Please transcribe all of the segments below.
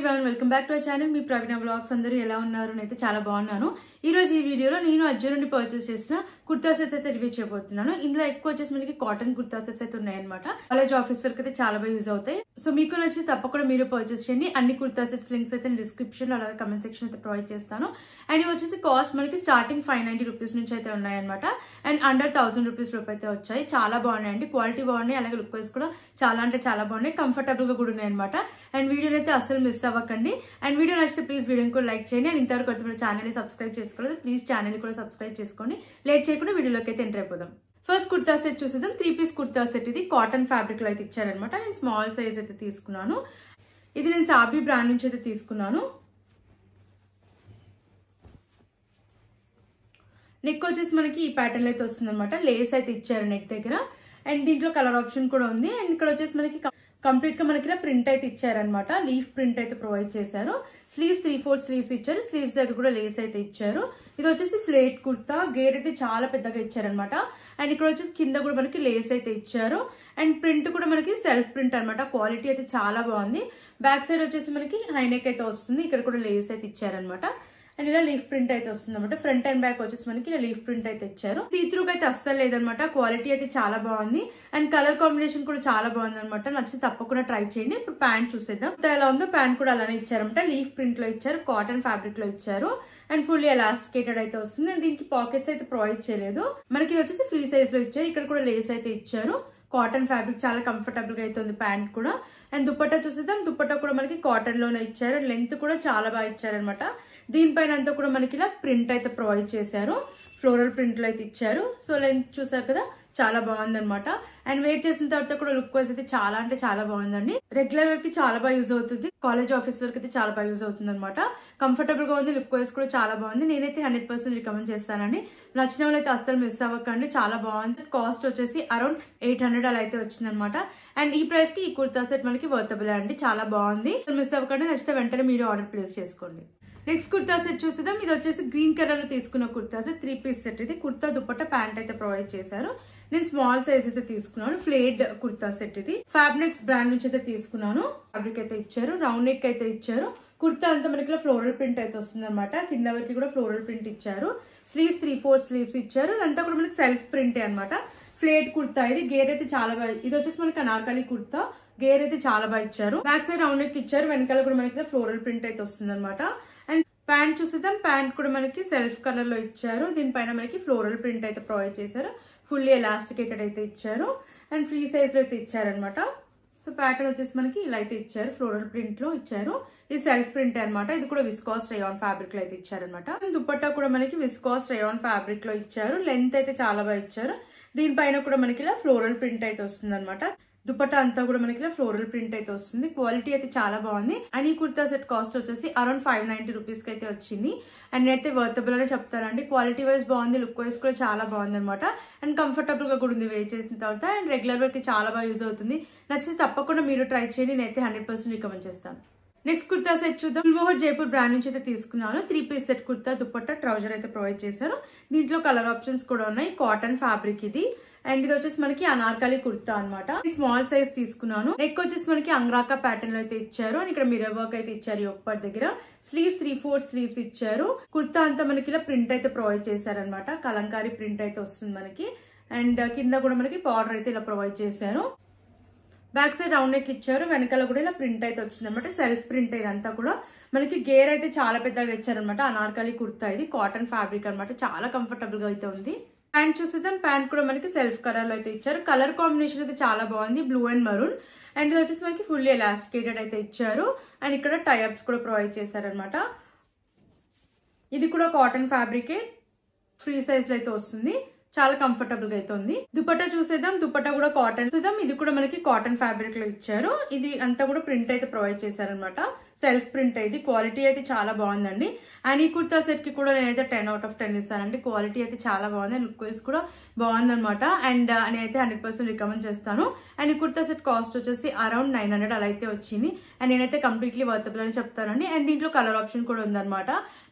Everyone welcome back to our channel. మీ Praveena blogs అందరూ ఎలా ఉన్నారు? నేనైతే చాలా బాగున్నాను. ఈ రోజు ఈ వీడియోలో నేను అజ్జో నుండి పర్చేస్ చేసిన కుర్తా సెట్స్ అయితే రివ్యూ చేయబోతున్నాను. ఇందులో ఎక్కువ వచ్చేసి మనకి కాటన్ కుర్తా సెట్స్ అయితే ఉన్నాయన్నమాట. కాలేజ్ ఆఫీస్ వర్క్ అయితే చాలా బాగా యూజ్ అవుతాయి. సో మీకు నచ్చి తప్పకుండా మీరు పర్చేస్ చేయండి. అన్ని కుర్తా సెట్స్ లింక్స్ అయితే డిస్క్రిప్షన్ అలాగే కమెంట్ సెక్షన్ అయితే ప్రొవైడ్ చేస్తాను. అండ్ ఇవి వచ్చేసి కాస్ట్ మనకి స్టార్టింగ్ 590 రూపీస్ నుంచి అయితే ఉన్నాయన్నమాట. అండ్ అండర్ 1000 రూపీస్ లోపు అయితే వచ్చాయి. చాలా బాగున్నాయండి, క్వాలిటీ బాగున్నాయి, అలాగే లుక్ వైజ్ కూడా చాలా అంటే చాలా బాగున్నాయి, కంఫర్టబుల్ గా కూడా ఉన్నాయి అనమాట. అండ్ వీడియోని అయితే అస్సలు మిస్ అవ్వకండి. అండ్ వీడియో నచ్చితే ప్లీజ్ వీడియోని కూడా లైక్ చేయండి. అండ్ ఇంతవరకు అయితే ఛానల్ ని సబ్స్క్రైబ్ చేసుకోలేదు, ప్లీజ్ ఛానల్ ని కూడా సబ్స్క్రైబ్ చేసుకోండి. లేట్ చేయకుండా వీడియోలోకి అయితే ఎంటర్ అయిపోదాం. ఫస్ట్ కుర్తా సెట్ చూసేద్దాం. 3 పీస్ కుర్తా సెట్. ఇది కాటన్ ఫ్యాబ్రిక్ లో అయితే ఇచ్చారనమాట. నేను స్మాల్ సైజ్ అయితే తీసుకున్నాను. ఇది నేను సాబీ బ్రాండ్ నుంచి అయితే తీసుకున్నాను. నెక్ వచ్చేసి మనకి ఈ ప్యాటర్న్ అయితే వస్తుంది అనమాట. లేస్ అయితే ఇచ్చారు నెక్ దగ్గర. అండ్ దీంట్లో కలర్ ఆప్షన్ కూడా ఉంది. అండ్ ఇక్కడ వచ్చేసి మనకి కంప్లీట్ గా మనకి ప్రింట్ అయితే ఇచ్చారనమాట. లీఫ్ ప్రింట్ అయితే ప్రొవైడ్ చేశారు. స్లీవ్స్ 3/4 స్లీవ్స్ ఇచ్చారు. స్లీవ్స్ దగ్గర కూడా లేస్ అయితే ఇచ్చారు. ఇది వచ్చేసి ఫ్లేట్ కుర్తా. గేర్ అయితే చాలా పెద్దగా ఇచ్చారనమాట. అండ్ ఇక్కడ వచ్చేసి కింద కూడా మనకి లేస్ అయితే ఇచ్చారు. అండ్ ప్రింట్ కూడా మనకి సెల్ఫ్ ప్రింట్ అనమాట. క్వాలిటీ అయితే చాలా బాగుంది. బ్యాక్ సైడ్ వచ్చేసి మనకి హైనెక్ అయితే వస్తుంది. ఇక్కడ కూడా లేస్ అయితే ఇచ్చారనమాట. అండ్ ఇలా లీఫ్ ప్రింట్ అయితే వస్తుంది అనమాట. ఫ్రంట్ అండ్ బ్యాక్ వచ్చేసి మనకి ఇలా లీఫ్ ప్రింట్ అయితే ఇచ్చారు. సీత్రూ అయితే అస్సలు లేదనమాట. క్వాలిటీ అయితే చాలా బాగుంది. అండ్ కలర్ కాంబినేషన్ కూడా చాలా బాగుంది అనమాట. నచ్చి తప్పకుండా ట్రై చేయండి. ఇప్పుడు ప్యాంట్ చూసేద్దాం. ఎలా ఉందో ప్యాంట్ కూడా అలానే ఇచ్చారనమాట. లీఫ్ ప్రింట్ లో ఇచ్చారు, కాటన్ ఫ్యాబ్రిక్ లో ఇచ్చారు. అండ్ ఫుల్లీ ఎలాస్టికేటెడ్ అయితే వస్తుంది. అండ్ దీనికి పాకెట్స్ అయితే ప్రొవైడ్ చేయలేదు. మనకి ఇది వచ్చేసి ఫ్రీ సైజ్ లో ఇచ్చారు. ఇక్కడ కూడా లేస్ అయితే ఇచ్చారు. కాటన్ ఫ్యాబ్రిక్ చాలా కంఫర్టబుల్ గా అయితే ఉంది ప్యాంట్ కూడా. అండ్ దుపట్టా చూసేద్దాం. దుపట్టా కూడా మనకి కాటన్ లోనే ఇచ్చారు. లెంత్ కూడా చాలా బాగా ఇచ్చారనమాట. దీనిపైన అంతా కూడా మనకి ఇలా ప్రింట్ అయితే ప్రొవైడ్ చేశారు. ఫ్లోరల్ ప్రింట్ లో అయితే ఇచ్చారు. సో లెంత్ చూసారు కదా, చాలా బాగుంది అనమాట. అండ్ వేర్ చేసిన తర్వాత కూడా లుక్ వైజ్ అయితే చాలా అంటే చాలా బాగుందండి. రెగ్యులర్ వర్క్ కి చాలా బాగా యూజ్ అవుతుంది. కాలేజ్ ఆఫీస్ వర్క్ అయితే చాలా బాగా యూజ్ అవుతుంది అనమాట. కంఫర్టబుల్ గా ఉంది, లుక్ వైజ్ కూడా చాలా బాగుంది. నేనైతే 100% రికమెండ్ చేస్తానండి. నచ్చిన వాళ్ళు అయితే అస్సలు మిస్ అవ్వకండి, చాలా బాగుంది. కాస్ట్ వచ్చేసి అరౌండ్ 800 అలా అయితే వచ్చింది అనమాట. అండ్ ఈ ప్రైస్ కి ఈ కుర్తా సెట్ మనకి వర్తబుల్ అండి, చాలా బాగుంది. మిస్ అవ్వకండి. నచ్చితే వెంటనే మీరు ఆర్డర్ ప్లేస్ చేసుకోండి. నెక్స్ట్ కుర్తా సెట్ చూసేద్దాం. ఇది వచ్చేసి గ్రీన్ కలర్ లో తీసుకున్న కుర్తా సెట్. 3 piece set. ఇది కుర్తా దుపట్టా ప్యాంట్ అయితే ప్రొవైడ్ చేశారు. నేను స్మాల్ సైజ్ అయితే తీసుకున్నాను. ఫ్లేడ్ కుర్తా సెట్. ఇది ఫ్యాబ్రిక్స్ బ్రాండ్ నుంచి అయితే తీసుకున్నాను. ఫ్యాబ్రిక్ అయితే ఇచ్చారు. రౌండ్ నెక్ అయితే ఇచ్చారు. కుర్తా అంతా మనకి ఫ్లోరల్ ప్రింట్ అయితే వస్తుంది అనమాట. కింద వరకు కూడా ఫ్లోరల్ ప్రింట్ ఇచ్చారు. స్లీవ్స్ 3/4 స్లీవ్స్ ఇచ్చారు. ఇదంతా కూడా మనకి సెల్ఫ్ ప్రింటే అనమాట. ఫ్లేడ్ కుర్తా. ఇది గేర్ అయితే చాలా బాగా, ఇది వచ్చేసి మనకి అనార్కలి కుర్తా. గేర్ అయితే చాలా బాగా ఇచ్చారు. బ్యాక్ సైడ్ రౌండ్ నెక్ ఇచ్చారు. వెనకాల కూడా మనకి ఫ్లోరల్ ప్రింట్ అయితే వస్తుంది అనమాట. అండ్ ప్యాంట్ చూసేద్దాం. ప్యాంట్ కూడా మనకి సెల్ఫ్ కలర్ లో ఇచ్చారు. దీనిపైన మనకి ఫ్లోరల్ ప్రింట్ అయితే ప్రొవైడ్ చేశారు. ఫుల్లీ ఎలాస్టికేటెడ్ అయితే ఇచ్చారు. అండ్ ఫ్రీ సైజ్ లో అయితే ఇచ్చారనమాట. సో ప్యాటర్న్ వచ్చేసి మనకి ఇలా అయితే ఇచ్చారు. ఫ్లోరల్ ప్రింట్ లో ఇచ్చారు. ఇది సెల్ఫ్ ప్రింట్ అనమాట. ఇది కూడా విస్కాస్ రేయాన్ ఫ్యాబ్రిక్ లో అయితే ఇచ్చారనమాట. దుపట్టా కూడా మనకి విస్కాస్ రేయాన్ ఫ్యాబ్రిక్ లో ఇచ్చారు. లెంత్ అయితే చాలా బాగా ఇచ్చారు. దీనిపైన కూడా మనకి ఇలా ఫ్లోరల్ ప్రింట్ అయితే వస్తుంది అనమాట. దుపట్టా అంతా కూడా మనకి ఫ్లోరల్ ప్రింట్ అయితే వస్తుంది. క్వాలిటీ అయితే చాలా బాగుంది. అండ్ ఈ కుర్తా సెట్ కాస్ట్ వచ్చేసి అరౌండ్ 590 రూపీస్ కి అయితే వచ్చింది. అండ్ నేనైతే వర్తబుల్ అనే చెప్తానండి. క్వాలిటీ వైజ్ బాగుంది, లుక్ వైజ్ కూడా చాలా బాగుంది అనమాట. అండ్ కంఫర్టబుల్ గా కూడా ఉంది వేర్ చేసిన తర్వాత. అండ్ రెగ్యులర్ వర్క్ కి చాలా బాగా యూజ్ అవుతుంది. నచ్చితే తప్పకుండా మీరు ట్రై చేయండి. నేనైతే 100% రికమెండ్ చేస్తాను. నెక్స్ట్ కుర్తా సెట్ చూద్దాం. గుల్మోహర్ జైపూర్ బ్రాండ్ నుంచి అయితే తీసుకున్నాను. 3 piece set kurta dupatta trouser అయితే ప్రొవైడ్ చేశారు. దీంట్లో కలర్ ఆప్షన్స్ కూడా ఉన్నాయి. కాటన్ ఫ్యాబ్రిక్ ఇది. అండ్ ఇది వచ్చేసి మనకి అనార్కలి కుర్తా అనమాట. స్మాల్ సైజ్ తీసుకున్నాను. నెక్ వచ్చేసి మనకి అంగ్రాకా ప్యాటర్న్ లో అయితే ఇచ్చారు. అండ్ ఇక్కడ మిర్రర్ వర్క్ అయితే ఇచ్చారు. ఒక్కటి దగ్గర స్లీవ్స్ 3/4 స్లీవ్స్ ఇచ్చారు. కుర్తా అంతా మనకి ఇలా ప్రింట్ అయితే ప్రొవైడ్ చేశారనమాట. కలంకారీ ప్రింట్ అయితే వస్తుంది మనకి. అండ్ కింద కూడా మనకి బార్డర్ అయితే ఇలా ప్రొవైడ్ చేశారు. బ్యాక్ సైడ్ రౌండ్ నెక్ ఇచ్చారు. వెనకాల కూడా ఇలా ప్రింట్ అయితే వచ్చింది అనమాట. సెల్ఫ్ ప్రింట్ ఇదంతా కూడా మనకి. గేర్ అయితే చాలా పెద్దగా ఇచ్చారనమాట. అనార్కలి కుర్తా. ఇది కాటన్ ఫ్యాబ్రిక్ అనమాట. చాలా కంఫర్టబుల్ గా అయితే ఉంది. ప్యాంట్ చూసేద్దాం. ప్యాంట్ కూడా మనకి సెల్ఫ్ కలర్ లో అయితే ఇచ్చారు. కలర్ కాంబినేషన్ అయితే చాలా బాగుంది, బ్లూ అండ్ మరూన్. అండ్ ఇది వచ్చేసి మనకి ఫుల్లీ ఎలాస్టికేటెడ్ అయితే ఇచ్చారు. అండ్ ఇక్కడ టైఅప్స్ కూడా ప్రొవైడ్ చేశారనమాట. ఇది కూడా కాటన్ ఫ్యాబ్రికే, ఫ్రీ సైజ్ లో అయితే వస్తుంది. చాలా కంఫర్టబుల్ గా అయితే ఉంది. దుపట్టా చూసేద్దాం. దుపట్టా కూడా కాటన్ చూద్దాం. ఇది కూడా మనకి కాటన్ ఫ్యాబ్రిక్ లో ఇచ్చారు. ఇది అంతా కూడా ప్రింట్ అయితే ప్రొవైడ్ చేశారనమాట. Self print. ఇది క్వాలిటీ అయితే చాలా బాగుందండి. అండ్ ఈ కుర్తా సెట్ కి కూడా నేనైతే 10 out of 10 ఇస్తానండి. క్వాలిటీ అయితే చాలా బాగుంది. లుక్ వైజ్ కూడా బాగుంది అనమాట. అండ్ నేనైతే 100% రికమెండ్ చేస్తాను. అండ్ ఈ కుర్తా సెట్ కాస్ట్ వచ్చేసి అరౌండ్ 900 అలా అయితే వచ్చింది. అండ్ నేనైతే కంప్లీట్లీ వర్తబుల్ అని చెప్తానండి. అండ్ దీంట్లో కలర్ ఆప్షన్ కూడా ఉందన్నమాట.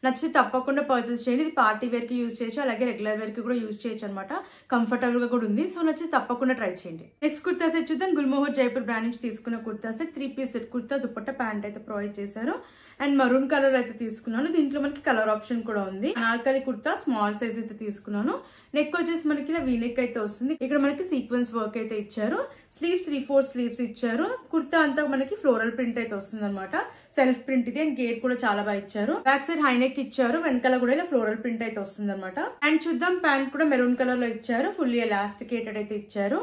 నచ్చితే తప్పకుండా పర్చేస్ చేయండి. ఇది పార్టీ వేర్ కి యూజ్ చేయొచ్చు, అలాగే రెగ్యులర్ వేర్ కి కూడా యూజ్ చేయొచ్చు అనమాట. కంఫర్టబుల్ గా కూడా ఉంది. సో నచ్చి తప్పకుండా ట్రై చేయండి. నెక్స్ట్ కుర్తా సెట్ చూద్దాం. గుల్మోహర్ జైపూర్ బ్రాండ్ నుంచి తీసుకున్న kurta set 3 piece set kurta dupatta pant అయితే ప్రొవైడ్ చేశారు. అండ్ మరూన్ కలర్ అయితే తీసుకున్నాను. దీంట్లో మనకి కలర్ ఆప్షన్ కూడా ఉంది. అనార్కలి కుర్తా స్మాల్ సైజ్ అయితే తీసుకున్నాను. నెక్ వచ్చేసి మనకి ఇలా వీనెక్ అయితే వస్తుంది. ఇక్కడ మనకి సీక్వెన్స్ వర్క్ అయితే ఇచ్చారు. స్లీవ్స్ 3/4 స్లీవ్స్ ఇచ్చారు. కుర్తా అంతా మనకి ఫ్లోరల్ ప్రింట్ అయితే వస్తుంది అనమాట. సెల్ఫ్ ప్రింట్ ఇది. అండ్ గేర్ కూడా చాలా బాగా ఇచ్చారు. బ్యాక్ సైడ్ హై నెక్ ఇచ్చారు. వెనకాల కూడా ఇలా ఫ్లోరల్ ప్రింట్ అయితే వస్తుంది అనమాట. అండ్ చూద్దాం, ప్యాంట్ కూడా మెరూన్ కలర్ లో ఇచ్చారు. ఫుల్లీ ఎలాస్టికేటెడ్ అయితే ఇచ్చారు.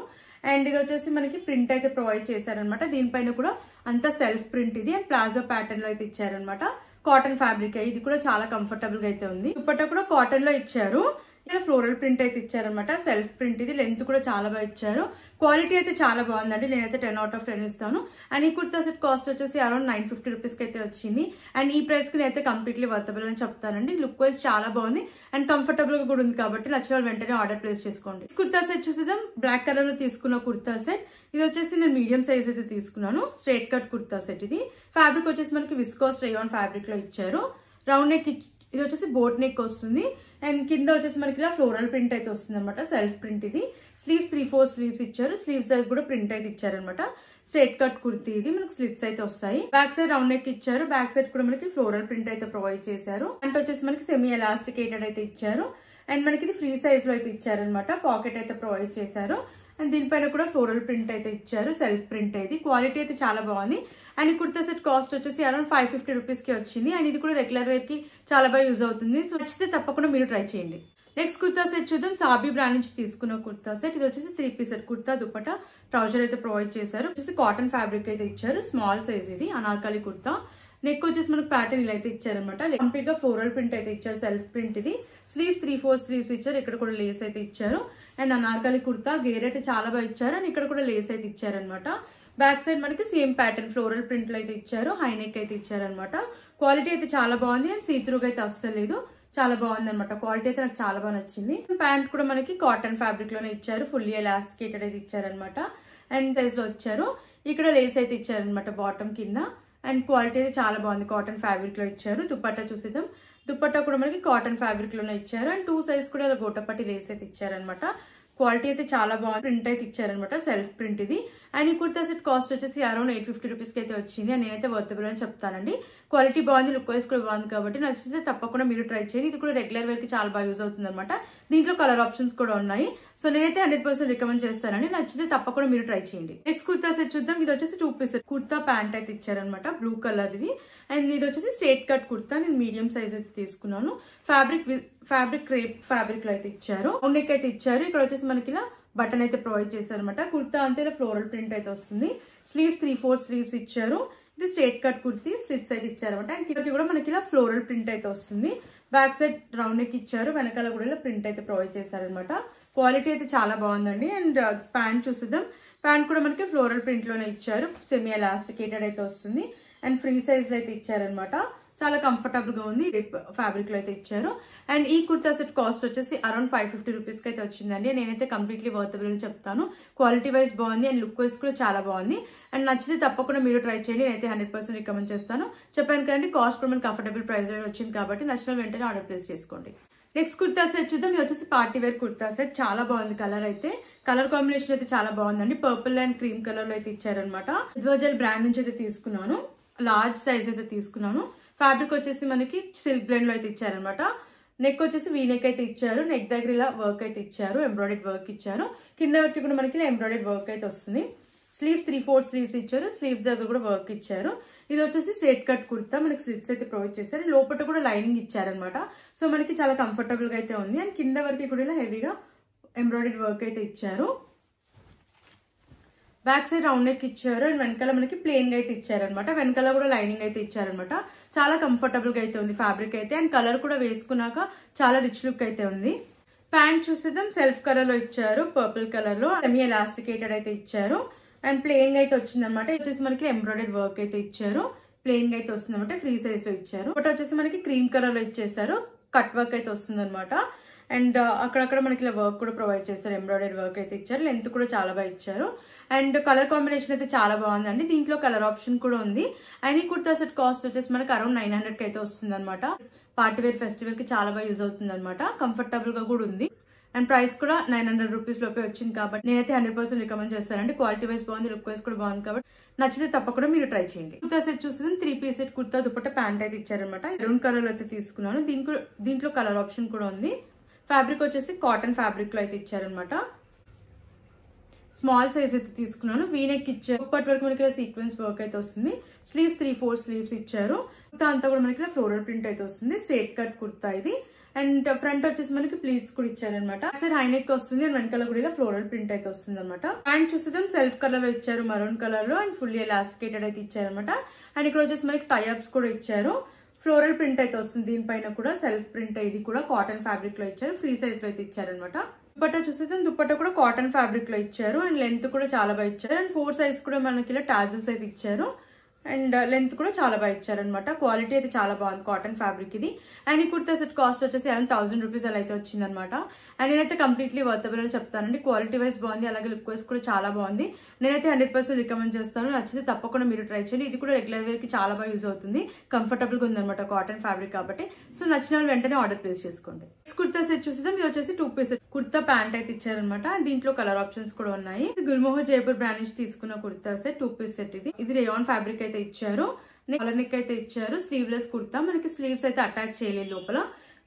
అండ్ ఇది వచ్చేసి మనకి ప్రింట్ అయితే ప్రొవైడ్ చేశారనమాట. దీనిపైన కూడా అంతా సెల్ఫ్ ప్రింట్ ఇది. అండ్ ప్లాజో ప్యాటర్న్ లో అయితే ఇచ్చారనమాట. కాటన్ ఫ్యాబ్రిక్ ఇది కూడా చాలా కంఫర్టబుల్ గా అయితే ఉంది. దుపట్టా కూడా కాటన్ లో ఇచ్చారు. ఇలా ఫ్లోరల్ ప్రింట్ అయితే ఇచ్చారనమాట. సెల్ఫ్ ప్రింట్ ఇది. లెంత్ కూడా చాలా బాగా ఇచ్చారు. క్వాలిటీ అయితే చాలా బాగుందండి. నేనైతే 10 out of 10 ఇస్తాను. అండ్ ఈ కుర్తా సెట్ కాస్ట్ వచ్చేసి అరౌండ్ 950 రూపీస్ కి అయితే వచ్చింది. అండ్ ఈ ప్రైస్ కి నేనైతే కంప్లీట్లీ వర్తబుల్ అని చెప్తానండి. లుక్ వైజ్ చాలా బాగుంది అండ్ కంఫర్టబుల్ గా కూడా ఉంది కాబట్టి నచ్చిన వాళ్ళు వెంటనే ఆర్డర్ ప్లేస్ చేసుకోండి. కుర్తా సెట్ చూసేద్దాం. బ్లాక్ కలర్ లో తీసుకున్న కుర్తా సెట్ ఇది వచ్చేసి నేను మీడియం సైజ్ అయితే తీసుకున్నాను. స్ట్రైట్ కట్ కుర్తా సెట్ ఇది. ఫ్యాబ్రిక్ వచ్చేసి మనకి విస్కోస్ రేయాన్ ఫ్యాబ్రిక్ లో ఇచ్చారు. రౌండ్ నెక్ ఇది వచ్చేసి బోట్ నెక్ వస్తుంది. అండ్ కింద వచ్చేసి మనకి ఇలా ఫ్లోరల్ ప్రింట్ అయితే వస్తుంది అనమాట. సెల్ఫ్ ప్రింట్ ఇది. స్లీవ్స్ 3/4 స్లీవ్స్ ఇచ్చారు. స్లీవ్స్ దగ్గర కూడా ప్రింట్ అయితే ఇచ్చారనమాట. స్ట్రైట్ కట్ కుర్తీ ఇది. మనకి స్లిట్స్ అయితే వస్తాయి. బ్యాక్ సైడ్ రౌండ్ నెక్ ఇచ్చారు. బ్యాక్ సైడ్ కూడా మనకి ఫ్లోరల్ ప్రింట్ అయితే ప్రొవైడ్ చేశారు. అంటే వచ్చేసి మనకి సెమీ ఎలాస్టికేటెడ్ అయితే ఇచ్చారు. అండ్ మనకి ఇది ఫ్రీ సైజ్ లో అయితే ఇచ్చారనమాట. పాకెట్ అయితే ప్రొవైడ్ చేశారు. అండ్ దీనిపైన కూడా ఫ్లోరల్ ప్రింట్ అయితే ఇచ్చారు. సెల్ఫ్ ప్రింట్ ఇది. క్వాలిటీ అయితే చాలా బాగుంది. అండ్ ఈ కుర్తా సెట్ కాస్ట్ వచ్చేసి అరౌండ్ 550 రూపీస్ కి వచ్చింది. అండ్ ఇది కూడా రెగ్యులర్ వేర్ కి చాలా బాగా యూజ్ అవుతుంది. సో నచ్చితే తప్పకుండా మీరు ట్రై చేయండి. నెక్స్ట్ కుర్తా సెట్ చూద్దాం. సాబీ బ్రాండ్ నుంచి తీసుకున్న కుర్తా సెట్ ఇది వచ్చేసి 3 piece set kurta dupatta trouser అయితే ప్రొవైడ్ చేశారు. వచ్చేసి కాటన్ ఫ్యాబ్రిక్ అయితే ఇచ్చారు. స్మాల్ సైజ్ ఇది. అనార్కలి కుర్తా. నెక్ వచ్చేసి మనకు ప్యాటర్న్ ఇలా అయితే ఇచ్చారనమాట. కంప్లీట్ గా ఫ్లోరల్ ప్రింట్ అయితే ఇచ్చారు. సెల్ఫ్ ప్రింట్ ఇది. స్లీవ్స్ 3/4 స్లీవ్స్ ఇచ్చారు. ఇక్కడ కూడా లేస్ అయితే ఇచ్చారు. అండ్ అనార్కలి కుర్తా గేర్ అయితే చాలా బాగా ఇచ్చారు. అండ్ ఇక్కడ కూడా లేస్ అయితే ఇచ్చారనమాట. బ్యాక్ సైడ్ మనకి సేమ్ ప్యాటర్న్ ఫ్లోరల్ ప్రింట్ లో అయితే ఇచ్చారు. హై నెక్ అయితే ఇచ్చారనమాట. క్వాలిటీ అయితే చాలా బాగుంది. అండ్ సీత్రూగా అయితే అస్సలు లేదు. చాలా బాగుంది అనమాట. క్వాలిటీ అయితే నాకు చాలా బాగా నచ్చింది. ప్యాంట్ కూడా మనకి కాటన్ ఫ్యాబ్రిక్ లోనే ఇచ్చారు. ఫుల్లీ ఎలాస్టికేటెడ్ అయితే ఇచ్చారనమాట. అండ్ సైజ్ లో వచ్చారు. ఇక్కడ లేస్ అయితే ఇచ్చారనమాట బాటమ్ కింద. అండ్ క్వాలిటీ అయితే చాలా బాగుంది. కాటన్ ఫ్యాబ్రిక్ లో ఇచ్చారు. దుపట్టా చూసేద్దాం. దుపట్టా కూడా మనకి కాటన్ ఫ్యాబ్రిక్ లోనే ఇచ్చారు. అండ్ 2 సైజ్ కూడా ఇలా గోటపట్టి లేస్ అయితే ఇచ్చారనమాట. క్వాలిటీ అయితే చాలా బాగుంది. ప్రింట్ అయితే ఇచ్చారనమాట. సెల్ఫ్ ప్రింట్ ఇది. అండ్ ఈ కుర్తా సెట్ కాస్ట్ వచ్చేసి అరౌండ్ 850 రూపీస్ కి అయితే వచ్చింది. అండ్ నేనైతే వర్తబుల్ అని చెప్తానండి. క్వాలిటీ బాగుంది. లుక్ వైజ్ కూడా బాగుంది కాబట్టి నచ్చితే తప్పకుండా మీరు ట్రై చేయండి. ఇది కూడా రెగ్యులర్ వేర్ కి చాలా బాగా యూజ్ అవుతుంది అనమాట. దీంట్లో కలర్ ఆప్షన్స్ కూడా ఉన్నాయి. సో నేనైతే 100% రికమెండ్ చేస్తానండి. నచ్చితే తప్పకుండా మీరు ట్రై చేయండి. నెక్స్ట్ కుర్తా సెట్ చూద్దాం. ఇది వచ్చేసి 2 పీస్ సెట్ కుర్తా ప్యాంట్ అయితే ఇచ్చారనమాట. బ్లూ కలర్ ఇది. అండ్ ఇది వచ్చేసి స్ట్రైట్ కట్ కుర్తా. నేను మీడియం సైజ్ అయితే తీసుకున్నాను. ఫ్యాబ్రిక్ క్రేప్ ఫ్యాబ్రిక్ లో అయితే ఇచ్చారు. రౌండ్ నెక్ అయితే ఇచ్చారు. ఇక్కడ వచ్చేసి మనకి ఇలా బటన్ అయితే ప్రొవైడ్ చేశారు అనమాట. కుర్తా అంతే ఇలా ఫ్లోరల్ ప్రింట్ అయితే వస్తుంది. స్లీవ్స్ 3/4 స్లీవ్స్ ఇచ్చారు. ఇది స్ట్రైట్ కట్ కుర్తీ. స్లిట్స్ అయితే ఇచ్చారనమాట. అండ్ కిందకి కూడా మనకి ఇలా ఫ్లోరల్ ప్రింట్ అయితే వస్తుంది. బ్యాక్ సైడ్ రౌండ్ నెక్ ఇచ్చారు. వెనకాల కూడా ఇలా ప్రింట్ అయితే ప్రొవైడ్ చేశారనమాట. క్వాలిటీ అయితే చాలా బాగుందండి. And pant చూసిద్దాం. ప్యాంట్ కూడా మనకి ఫ్లోరల్ ప్రింట్ లోనే ఇచ్చారు. సెమీ ఎలాస్టికేటెడ్ అయితే వస్తుంది. అండ్ ఫ్రీ సైజ్ లో అయితే ఇచ్చారనమాట. చాలా కంఫర్టబుల్ గా ఉంది. ఫ్యాబ్రిక్ లో అయితే ఇచ్చారు. అండ్ ఈ కుర్తా సెట్ కాస్ట్ వచ్చేసి అరౌండ్ 550 రూపీస్ కి అయితే వచ్చిందండి. నేనైతే కంప్లీట్లీ వర్తబుల్ అని చెప్తాను. క్వాలిటీ వైజ్ బాగుంది. అండ్ లుక్ వైజ్ కూడా చాలా బాగుంది. అండ్ నచ్చితే తప్పకుండా మీరు ట్రై చేయండి. నేనైతే 100% రికమెండ్ చేస్తాను. చెప్పాను కదండి, కాస్ట్ కూడా మనకి కంఫర్టబుల్ ప్రైస్ లో వచ్చింది కాబట్టి నచ్చిన వెంటనే ఆర్డర్ ప్లేస్ చేసుకోండి. నెక్స్ట్ కుర్తా సెట్ చూద్దాం. ఇది వచ్చేసి పార్టీ వేర్ కుర్తా సెట్. చాలా బాగుంది. కలర్ కాంబినేషన్ అయితే చాలా బాగుందండి. పర్పుల్ అండ్ క్రీమ్ కలర్ లో అయితే ఇచ్చారనమాట. ఇద్వజల్ బ్రాండ్ నుంచి అయితే తీసుకున్నాను. లార్జ్ సైజ్ అయితే తీసుకున్నాను. ఫ్యాబ్రిక్ వచ్చేసి మనకి సిల్క్ బ్లెండ్ లో అయితే ఇచ్చారనమాట. నెక్ వచ్చేసి వీ నెక్ అయితే ఇచ్చారు. నెక్ దగ్గర ఇలా వర్క్ అయితే ఇచ్చారు. ఎంబ్రాయిడరీ వర్క్ ఇచ్చారు. కింద వరకు కూడా మనకి ఎంబ్రాయిడరీ వర్క్ అయితే వస్తుంది. స్లీవ్స్ 3/4 స్లీవ్స్ ఇచ్చారు. స్లీవ్స్ దగ్గర కూడా వర్క్ ఇచ్చారు. ఇది వచ్చేసి స్ట్రైట్ కట్ కుర్తా. మనకి స్లిట్స్ అయితే ప్రొవైడ్ చేశారు. లోపల కూడా లైనింగ్ ఇచ్చారనమాట. సో మనకి చాలా కంఫర్టబుల్ గా అయితే ఉంది. అండ్ కింద వరకు కూడా ఇలా హెవీగా ఎంబ్రాయిడరీ వర్క్ అయితే ఇచ్చారు. బ్యాక్ సైడ్ రౌండ్ నెక్ ఇచ్చారు. అండ్ వెనకాల మనకి ప్లెయిన్ గా అయితే ఇచ్చారనమాట. వెనకాల కూడా లైనింగ్ అయితే ఇచ్చారనమాట. చాలా కంఫర్టబుల్ గా అయితే ఉంది ఫ్యాబ్రిక్ అయితే. అండ్ కలర్ కూడా వేసుకున్నాక చాలా రిచ్ లుక్ అయితే ఉంది. ప్యాంట్ చూసేద్దాం. సెల్ఫ్ కలర్ లో ఇచ్చారు. పర్పుల్ కలర్ లో సెమీ ఎలాస్టికేటెడ్ అయితే ఇచ్చారు. అండ్ ప్లెయిన్ అయితే వచ్చింది అనమాట. వచ్చేసి మనకి ఎంబ్రాయిడరీ వర్క్ అయితే ఇచ్చారు. ప్లెయిన్ గా అయితే వస్తుంది అనమాట. ఫ్రీ సైజ్ లో ఇచ్చారు. బట్ వచ్చేసి మనకి క్రీమ్ కలర్ లో ఇచ్చేసారు. కట్ వర్క్ అయితే వస్తుంది అనమాట. అండ్ అక్కడక్కడ మనకి ఇలా వర్క్ కూడా ప్రొవైడ్ చేస్తారు. ఎంబ్రాయిడరీ వర్క్ అయితే ఇచ్చారు. లెంత్ కూడా చాలా బాగా ఇచ్చారు. అండ్ కలర్ కాంబినేషన్ అయితే చాలా బాగుందండి. దీంట్లో కలర్ ఆప్షన్ కూడా ఉంది. అండ్ ఈ కుర్తా సెట్ కాస్ట్ వచ్చేసి మనకి అరౌండ్ 900 కి అయితే వస్తుంది అనమాట. పార్టీ వేర్ ఫెస్టివల్ కి చాలా బాగా యూజ్ అవుతుంది అనమాట. కంఫర్టబుల్ గా కూడా ఉంది. అండ్ ప్రైస్ కూడా 900 రూపీస్ లోపే వచ్చింది కాబట్టి నేనైతే 100% రికమెండ్ చేస్తానండి. క్వాలిటీ వైజ్ బాగుంది, లుక్ వైజ్ కూడా బాగుంది కాబట్టి నచ్చితే తప్పకుండా మీరు ట్రై చేయండి. కుర్తా సెట్ చూస్తే 3 piece set kurta dupatta pant అయితే ఇచ్చారనమాట. మెరూన్ కలర్ అయితే తీసుకున్నాను. దీంట్లో కలర్ ఆప్షన్ కూడా ఉంది. ఫ్యాబ్రిక్ వచ్చేసి కాటన్ ఫ్యాబ్రిక్ లో అయితే ఇచ్చారనమాట. స్మాల్ సైజ్ అయితే తీసుకున్నాను. వీనెక్ ఇచ్చారు. ఇప్పటి వరకు మనకి సీక్వెన్స్ వర్క్ అయితే వస్తుంది. స్లీవ్స్ 3/4 స్లీవ్స్ ఇచ్చారు. కుర్తా అంతా కూడా మనకి ఫ్లోరల్ ప్రింట్ అయితే వస్తుంది. స్ట్రేట్ కట్ కుర్తా ఇది. అండ్ ఫ్రంట్ వచ్చేసి మనకి ప్లీట్స్ కూడా ఇచ్చారనమాట. సైడ్ హై నెక్ వస్తుంది అండ్ వెనకాల కూడా ఇలా ఫ్లోరల్ ప్రింట్ అయితే వస్తుంది అనమాట. ప్యాంట్ చూస్తే సెల్ఫ్ కలర్ లో ఇచ్చారు, మరూన్ కలర్ లో, అండ్ ఫుల్లీ ఎలాస్టికేటెడ్ అయితే ఇచ్చారనమాట. అండ్ ఇక్కడ వచ్చేసి మనకి టైఅప్స్ కూడా ఇచ్చారు. ఫ్లోరల్ ప్రింట్ అయితే వస్తుంది. దీనిపైన కూడా సెల్ఫ్ ప్రింట్, ఇది కూడా కాటన్ ఫ్యాబ్రిక్ లో ఇచ్చారు. ఫ్రీ సైజ్ లో అయితే ఇచ్చారనమాట. దుపట్టా చూస్తే దుపట్టా కూడా కాటన్ ఫ్యాబ్రిక్ లో ఇచ్చారు. అండ్ లెంత్ కూడా చాలా బాగా ఇచ్చారు. అండ్ 4 సైజ్ కూడా మనకి ఇలా టాజిల్స్ అయితే ఇచ్చారు. అండ్ లెంత్ కూడా చాలా బాగా ఇచ్చారనమాట. క్వాలిటీ అయితే చాలా బాగుంది, కాటన్ ఫ్యాబ్రిక్ ఇది. అండ్ ఈ కుర్తా సెట్ కాస్ట్ వచ్చేసి అరౌండ్ 1000 రూపీస్ అలా అయితే వచ్చిందనమాట. అండ్ నేనైతే కంప్లీట్లీ వర్తబుల్ అని చెప్తానండి. క్వాలిటీ వైజ్ బాగుంది, అలాగే లుక్ వైజ్ కూడా చాలా బాగుంది. నేనైతే 100% రికమెండ్ చేస్తాను. నచ్చితే తప్పకుండా మీరు ట్రై చేయండి. ఇది కూడా రెగ్యులర్ వేర్ కి చాలా బాగా యూజ్ అవుతుంది. కంఫర్టబుల్ గా ఉందన్నమాట, కాటన్ ఫ్యాబ్రిక్ కాబట్టి. సో నచ్చిన వాళ్ళు వెంటనే ఆర్డర్ ప్లేస్ చేసుకోండి. కుర్తా సెట్ చూస్తే ఇది వచ్చేసి 2 పీస్ కుర్తా ప్యాంట్ అయితే ఇచ్చారనమాట. దీంట్లో కలర్ ఆప్షన్స్ కూడా ఉన్నాయి. గుల్మోహర్ జైపూర్ బ్రాండ్ నుంచి తీసుకున్న కుర్తా సెట్ 2 పీస్ సెట్ ఇది రేయాన్ ఫ్యాబ్రిక్ అయితే ఇచ్చారు. కలర్ నెక్ అయితే ఇచ్చారు. స్లీవ్లెస్ కుర్తా, మనకి స్లీవ్స్ అయితే అటాచ్ చేయలేదు. లోపల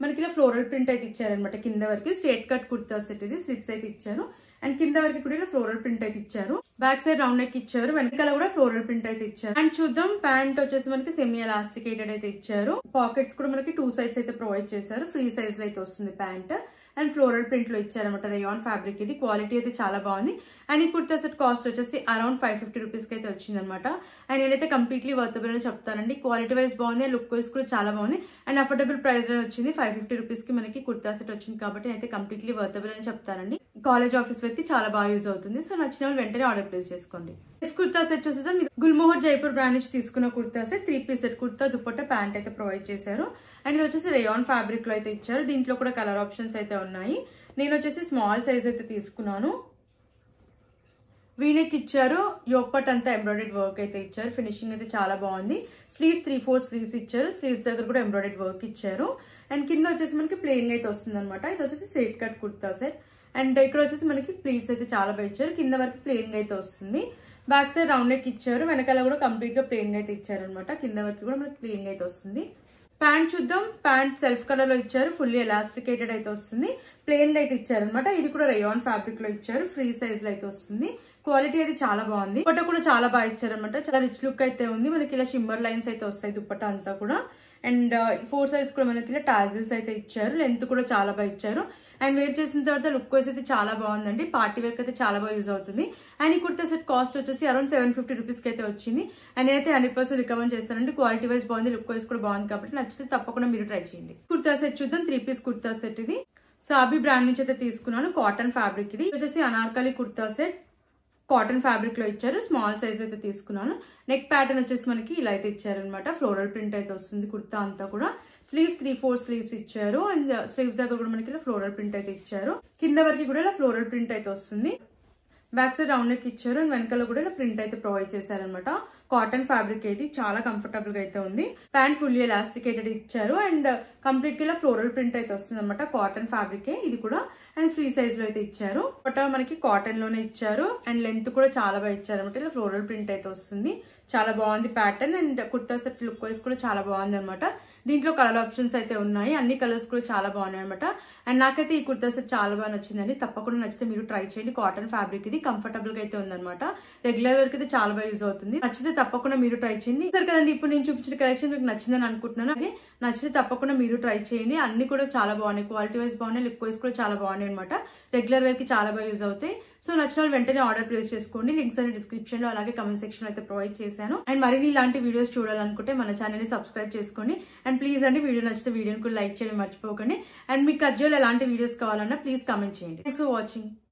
మనకి ఇలా ఫ్లోరల్ ప్రింట్ అయితే ఇచ్చారనమాట. కింద వరకు స్ట్రేట్ కట్ కుర్తా సెట్ ఇది. స్లిట్స్ అయితే ఇచ్చారు. అండ్ కింద వరకు కూడా ఇలా ఫ్లోరల్ ప్రింట్ అయితే ఇచ్చారు. బ్యాక్ సైడ్ రౌండ్ నెక్ ఇచ్చారు. వెనకాల కూడా ఫ్లోరల్ ప్రింట్ అయితే ఇచ్చారు. అండ్ చూద్దాం, ప్యాంట్ వచ్చేసి మనకి సెమీ ఎలాస్టికేటెడ్ అయితే ఇచ్చారు. పాకెట్స్ కూడా మనకి 2 సైడ్స్ అయితే ప్రొవైడ్ చేశారు. ఫ్రీ సైజ్ లో అయితే వస్తుంది ప్యాంట్. అండ్ ఫ్లోరల్ ప్రింట్ లో ఇచ్చారనమాట. రేయాన్ ఫ్యాబ్రిక్ ఇది. క్వాలిటీ అయితే చాలా బాగుంది. అండ్ ఈ కుర్తా సెట్ కాస్ట్ వచ్చేసి అరౌండ్ 550 రూపీస్ కి అయితే వచ్చింది అనమాట. అండ్ నేనైతే కంప్లీట్లీ వర్తబుల్ అని చెప్తానండి. క్వాలిటీ వైజ్ బాగుంది, లుక్ వైజ్ కూడా చాలా బాగుంది. అండ్ అఫోర్డబుల్ ప్రైస్ లో వచ్చింది. 550 రూపీస్ కి మనకి కుర్తా సెట్ వచ్చింది కాబట్టి నేనైతే కంప్లీట్లీ వర్తబుల్ అని చెప్తానండి. కాలేజ్ ఆఫీస్ వేర్ కి చాలా బాగా యూజ్ అవుతుంది. సో నచ్చిన వాళ్ళు వెంటనే ఆర్డర్ ప్లేస్ చేసుకోండి. కుర్తా సెట్ చూసేద్దాం. గుల్మోహర్ జైపూర్ బ్రాండ్ నుంచి తీసుకున్న kurta set 3 piece set kurta dupatta pant అయితే ప్రొవైడ్ చేశారు. అండ్ ఇది వచ్చేసి రేయాన్ ఫ్యాబ్రిక్ లో అయితే ఇచ్చారు. దీంట్లో కూడా కలర్ ఆప్షన్స్ అయితే ఉన్నాయి. నేను వచ్చేసి స్మాల్ సైజ్ అయితే తీసుకున్నాను. వీనెక్ ఇచ్చారు. యోక్ పట్ అంతా ఎంబ్రాయిడెడ్ వర్క్ అయితే ఇచ్చారు. ఫినిషింగ్ అయితే చాలా బాగుంది. స్లీవ్స్ 3/4 స్లీవ్స్ ఇచ్చారు. స్లీవ్స్ దగ్గర కూడా ఎంబ్రాయిడెడ్ వర్క్ ఇచ్చారు. అండ్ కింద వచ్చేసి మనకి ప్లెయిన్ అయితే వస్తుంది అనమాట. ఇది వచ్చేసి straight cut kurta set. And ఇక్కడ వచ్చేసి మనకి ప్లీట్స్ అయితే చాలా బాగా ఇచ్చారు. కింద వరకు ప్లెయిన్ అయితే వస్తుంది. బ్యాక్ సైడ్ రౌండ్ నెక్ ఇచ్చారు. వెనకాల కూడా కంప్లీట్ గా ప్లెయిన్ అయితే ఇచ్చారు అనమాట. కింద వరకు కూడా మనకి ప్లెయిన్ అయితే వస్తుంది. ప్యాంట్ చూద్దాం. ప్యాంట్ సెల్ఫ్ కలర్ లో ఇచ్చారు. ఫుల్లీ ఎలాస్టికేటెడ్ అయితే వస్తుంది. ప్లెయిన్ అయితే ఇచ్చారనమాట. ఇది కూడా రేయాన్ ఫ్యాబ్రిక్ లో ఇచ్చారు. ఫ్రీ సైజ్ లో అయితే వస్తుంది. క్వాలిటీ అయితే చాలా బాగుంది. దుపట్టా కూడా చాలా బాగా ఇచ్చారనమాట. చాలా రిచ్ లుక్ అయితే ఉంది. మనకి ఇలా షిమ్మర్ లైన్స్ అయితే వస్తాయి దుపట్టా అంతా కూడా. అండ్ 4 సైజ్ కూడా మనకి ఇలా టాజిల్స్ అయితే ఇచ్చారు. లెంత్ కూడా చాలా బాగా ఇచ్చారు. అండ్ వేర్ చేసిన తర్వాత లుక్ వైజ్ అయితే చాలా బాగుందండి. పార్టీ వేర్ అయితే చాలా బాగా యూజ్ అవుతుంది. అండ్ ఈ కుర్తా సెట్ కాస్ట్ వచ్చేసి అరౌండ్ 750 రూపీస్ కి అయితే వచ్చింది. అండ్ నేనైతే 100% రికమెండ్ చేస్తానండి. క్వాలిటీ వైజ్ బాగుంది, లుక్ వైజ్ కూడా బాగుంది కాబట్టి నచ్చితే తప్పకుండా మీరు ట్రై చేయండి. కుర్తా సెట్ చూద్దాం. 3 పీస్ కుర్తా సెట్ ఇది. సాబీ బ్రాండ్ నుంచి అయితే తీసుకున్నాను. కాటన్ ఫ్యాబ్రిక్ ఇది. వచ్చేసి Anarkali kurta set cotton fabric లో ఇచ్చారు. స్మాల్ సైజ్ అయితే తీసుకున్నాను. నెక్ ప్యాటర్న్ వచ్చేసి మనకి ఇలా అయితే ఇచ్చారనమాట. ఫ్లోరల్ ప్రింట్ అయితే వస్తుంది కుర్తా అంతా కూడా. స్లీవ్స్ 3/4 స్లీవ్స్ ఇచ్చారు. అండ్ స్లీవ్స్ దగ్గర కూడా మనకి ఇలా ఫ్లోరల్ ప్రింట్ అయితే ఇచ్చారు. కింద వరకు కూడా ఇలా ఫ్లోరల్ ప్రింట్ అయితే వస్తుంది. బ్యాక్ సైడ్ రౌండ్ నెక్ ఇచ్చారు. అండ్ వెనకాల కూడా ఇలా ప్రింట్ అయితే ప్రొవైడ్ చేశారనమాట. కాటన్ ఫ్యాబ్రిక్ అయితే చాలా కంఫర్టబుల్ గా అయితే ఉంది. ప్యాంట్ ఫుల్లీ ఎలాస్టికేటెడ్ ఇచ్చారు. అండ్ కంప్లీట్ గా ఇలా ఫ్లోరల్ ప్రింట్ అయితే వస్తుంది అనమాట. కాటన్ ఫ్యాబ్రిక్ ఇది కూడా. అండ్ ఫ్రీ సైజ్ లో అయితే ఇచ్చారు. బట్ మనకి కాటన్ లోనే ఇచ్చారు. అండ్ లెంత్ కూడా చాలా బాగా ఇచ్చారు అనమాట. ఇలా ఫ్లోరల్ ప్రింట్ అయితే వస్తుంది. చాలా బాగుంది pattern. And kurta set look wise కూడా చాలా బాగుంది అనమాట. దీంట్లో కలర్ ఆప్షన్స్ అయితే ఉన్నాయి. అన్ని కలర్స్ కూడా చాలా బాగున్నాయి అనమాట. అండ్ నాకైతే ఈ కుర్తా సెట్ చాలా బాగా నచ్చిందండి. తప్పకుండా నచ్చితే మీరు ట్రై చేయండి. కాటన్ ఫ్యాబ్రిక్ ఇది కంఫర్టబుల్ గా అయితే ఉందన్నమాట. రెగ్యులర్ వర్క్ అయితే చాలా బాగా యూజ్ అవుతుంది. నచ్చితే తప్పకుండా మీరు ట్రై చేయండి. సరే కదండి, ఇప్పుడు నేను చూపించిన కలెక్షన్ మీకు నచ్చిందని అనుకుంటున్నాను. అలాగే నచ్చితే తప్పకుండా మీరు ట్రై చేయండి. అన్ని కూడా చాలా బాగున్నాయి. క్వాలిటీ వైజ్ బాగున్నాయి, లుక్ వైజ్ కూడా చాలా బాగున్నాయి అనమాట. రెగ్యులర్ వేర్ కి చాలా బాగా యూజ్ అవుతాయి. సో నచ్చిన వాళ్ళు వెంటనే ఆర్డర్ ప్లేస్ చేసుకోండి. లింక్స్ అన్ని డిస్క్రిప్షన్ లో అలాగే కమెంట్ సెక్షన్ అయితే ప్రొవైడ్ చేశాను. అండ్ మరిన్ని ఇలాంటి వీడియోస్ చూడాలనుకుంటే మన ఛానల్ ని సబ్స్క్రైబ్ చేసుకోండి. అండ్ ప్లీజ్ అండి, వీడియో నచ్చితే వీడియోని కూడా లైక్ చేయడం మర్చిపోకండి. అండ్ మీకు అజ్జోలు ఎలాంటి వీడియోస్ కావాలన్నా ప్లీజ్ కామెంట్ చేయండి. Thanks for watching.